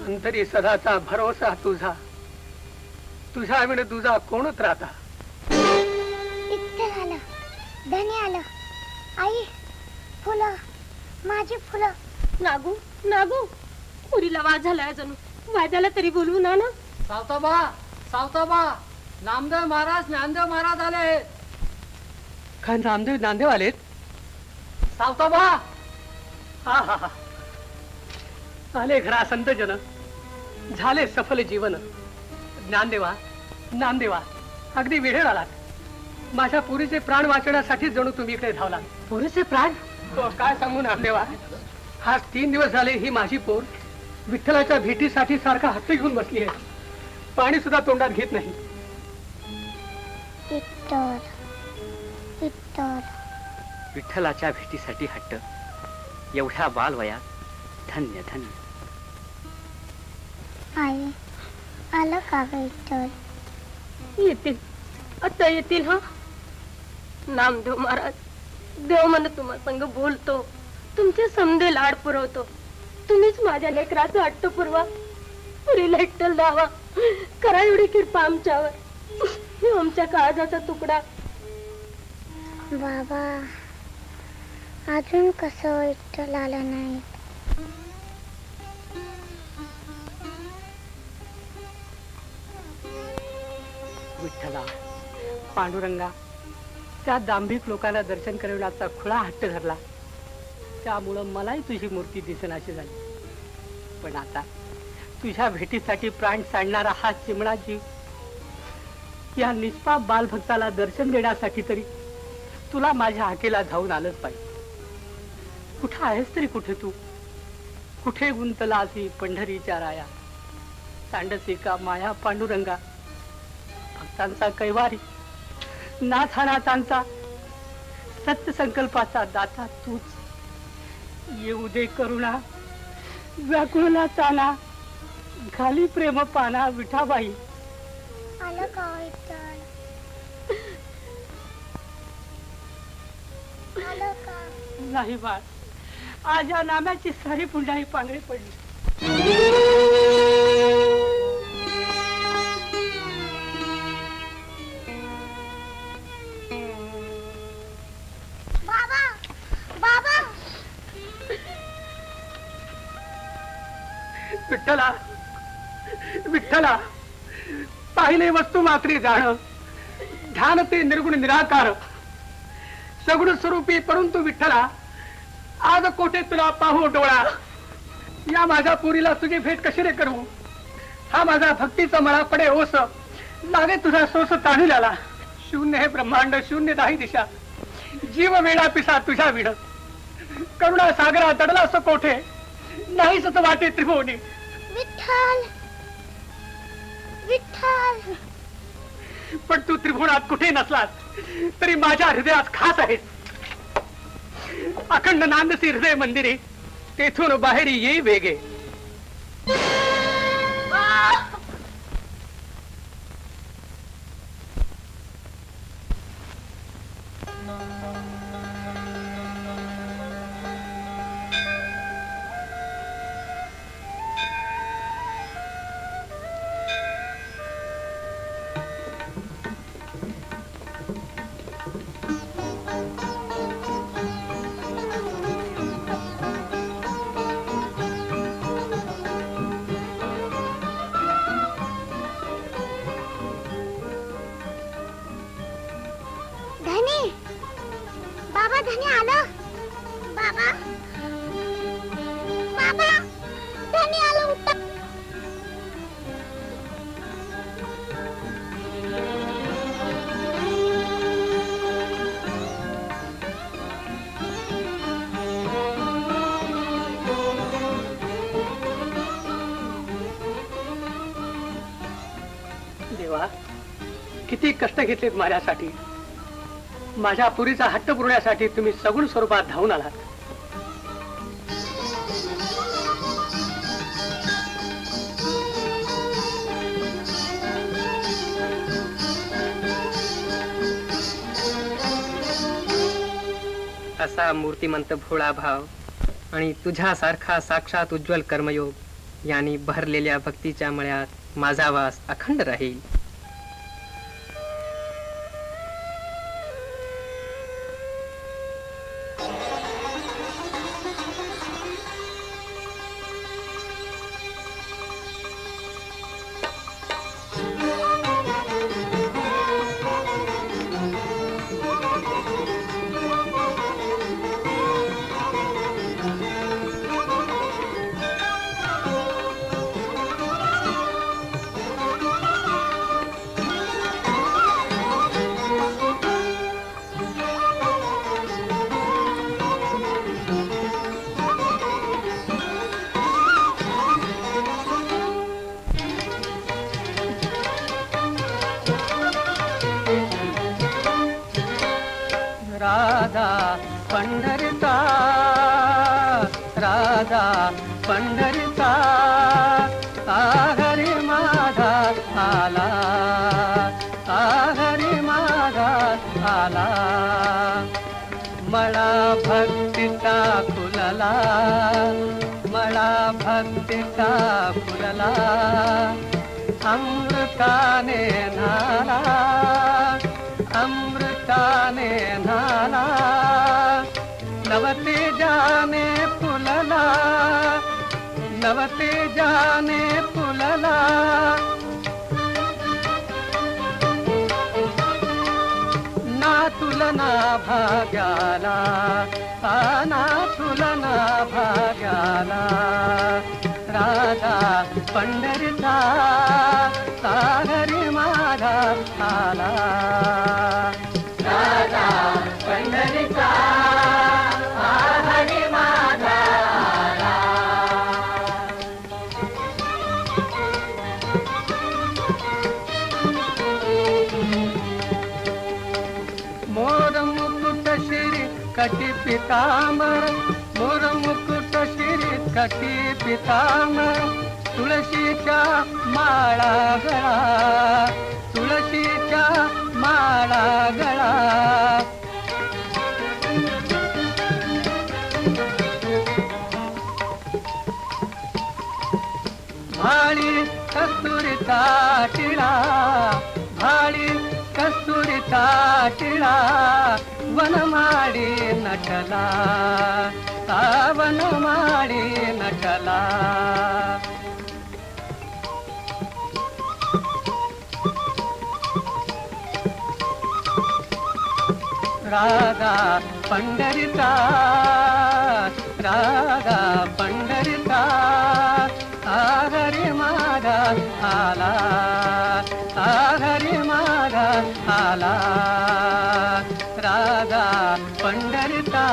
अंतरी सदाचा भरोसा तुझा, तुझ्या विण तुझा कोणच राहता. इतकं आलं, धनी आलं. आई, फुलं, माझी फुलं. नागू नागू, पुरीला वाद झालाय जणू. वाद्याला तरी बोलवू ना. सावताबा, सावताबा, नामदेव महाराज, ज्ञानदेव महाराज आले. काय नामदेव ज्ञानदेव आलेत? सावताबा. हा हा हा, आले घरा संत जन, झाले सफल जीवन. ज्ञानदेवा, नामदेवा, अगदी वेळेवर आलात. माझ्या पुरीचे प्राण वाचवण्यासाठी जणू तुम्ही इकडे धावला. पुरीचे प्राण? तो काय सांगू नामदेवा, हा 3 दिवस झाले ही माझी पोर विठ्ठलाच्या भेटीसाठी सारखा हट्ट घेऊन बसली आहे. पाणी सुद्धा तोंडात घेत नाही. विठ्ठल, विठ्ठल. विठ्ठलाच्या भेटीसाठी हट्ट, एवढ्या बालवयात. धन्य धन्य. आई, आलं का ग विठ्ठल? येतील, आता येतील. हा नामदेव महाराज, देव म्हण तुम्हा संग बोलतो, तुमचे समधे लाड पुरवतो. तुम्हीच माझ्या लेकराचा हट्ट पुरवा, पुरीला एकटल द्यावा. करा एवढी कृपा आमच्यावर. हे आमच्या काळजाचा तुकडा. बाबा, अजून कसं विठ्ठल आलं नाही? विठ्ठला, पांडुरंगा, त्या दांभिक लोकांना दर्शन करवण्याचा खुळा हट्ट धरला, त्यामुळं मलाही तुझी मूर्ती दिसेनाशी झाली. पण आता तुझ्या भेटीसाठी प्राण सांडणारा हा चिमणा जीव, या निष्पाप बालभक्ताला दर्शन देण्यासाठी तरी तुला माझ्या हाकेला धावून आलंच पाहिजे. कुठं आहेस तरी कुठे तू? कुठे गुंतलासी पंढरीच्या राया, सांडसी का माया पांडुरंगा. भक्तांचा कैवारी, नाथानाथांचा सत्य संकल्पाचा दाता तूच. येऊ दे करुणा, व्याकुळला चाला, घाली प्रेम पाना विठाबाई. आलं का विठ्ठल? आलं का? नाही बाळ, आज या नाम्याची सारी पुंडाई पांगळी पडली. बाबा, बाबा. विठ्ठला, विठ्ठला, पाहिले वस्तू मात्री जाण, ध्यान ते निर्गुण निराकार, सगुण स्वरूपी परंतु विठ्ठला, आज कोठे तुला पाहू डोळा. या माझ्या पुरीला तुझी भेट कशी रे करू? हा माझा भक्तीचा मळा पडे ओस, लागे तुझा सोस ताणूल्याला. शून्य हे ब्रह्मांड, शून्य दाही दिशा, जीव वेळा पिसा तुझ्या विड. करुणा सागरा दडला असं कोठे, नाही सत वाटे त्रिभुवनी. विठ्ठल, विठ्ठल. पण तू त्रिभुवनात कुठे नसलास तरी माझ्या हृदयात खास आहेस. अखंड नांदसी हृदय मंदिरे, तेथून बाहेर येई वेगे. धनी, बाबा धनी आलं. बाबा, बाबा, धनी आलं. उठा. देवा, किती कष्ट घेतलेत माझ्यासाठी. माझ्या पुरीचा हट्ट पुरवण्यासाठी तुम्ही सगुण स्वरूपात धावून आलात. असा मूर्तिमंत भोळा भाव आणि तुझ्यासारखा साक्षात उज्ज्वल कर्मयोग यांनी भरलेल्या भक्तीच्या मळ्यात माझा वास अखंड राहील. राधा पंढरीचा, राधा पंढरीचा, हरी माझा आला, हरी माझा आला. मला भक्तीचा फुलला, मला भक्तीचा फुलला, अमृताने नाला, अमृताने नाला. नवते जाने फुलला, नवते जाने फुलला. ना तुलना भाग्याला, ना तुलना भाग्याला. राधा पंढरीचा, हरी माझा आला. राधा पंढरीचा, हरी माझा आला. मोर मुकुट शिरी कटी पितांबर, मोर मुकुट शिरी कटी पितांबर. तुळशीच्या माळा गळा, तुळशीच्या माळा गळा. भाळी कस्तुरीचा टिळा, भाळी कस्तुरीचा टिळा. वनमाळी नटला, वनमाळी नटला. राधा पंढरीचा, राधा पंढरीचा, हरी माझा आला, हरी माझा आला. राधा पंढरीचा.